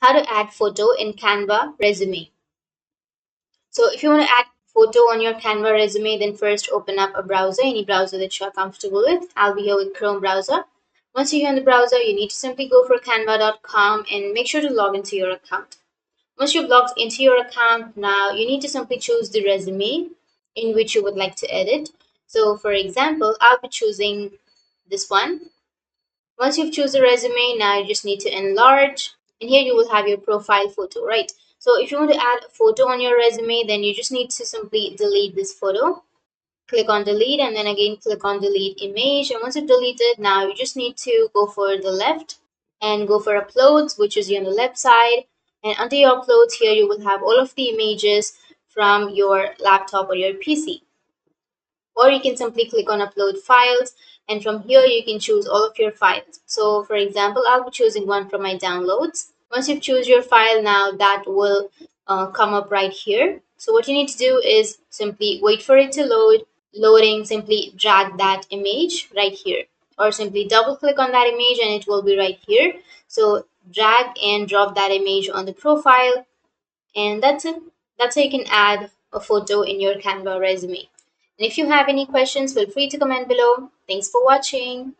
How to add photo in Canva resume. So if you want to add photo on your Canva resume, then first open up a browser, any browser that you are comfortable with. I'll be here with Chrome browser. Once you're in the browser, you need to simply go for canva.com and make sure to log into your account. Once you've logged into your account, now you need to simply choose the resume in which you would like to edit. So for example, I'll be choosing this one. Once you've chosen a resume, now you just need to enlarge, and here you will have your profile photo, right? So if you want to add a photo on your resume, then you just need to simply delete this photo. Click on delete and then again click on delete image. And once you've deleted, now you just need to go for the left and go for uploads, which is on the left side. And under your uploads here, you will have all of the images from your laptop or your PC, or you can simply click on upload files, and from here you can choose all of your files. So for example, I'll be choosing one from my downloads. Once you choose your file, now that will come up right here. So what you need to do is simply wait for it to load. Loading, simply drag that image right here, or simply double click on that image and it will be right here. So drag and drop that image on the profile, and that's it. That's how you can add a photo in your Canva resume. And if you have any questions, feel free to comment below. Thanks for watching.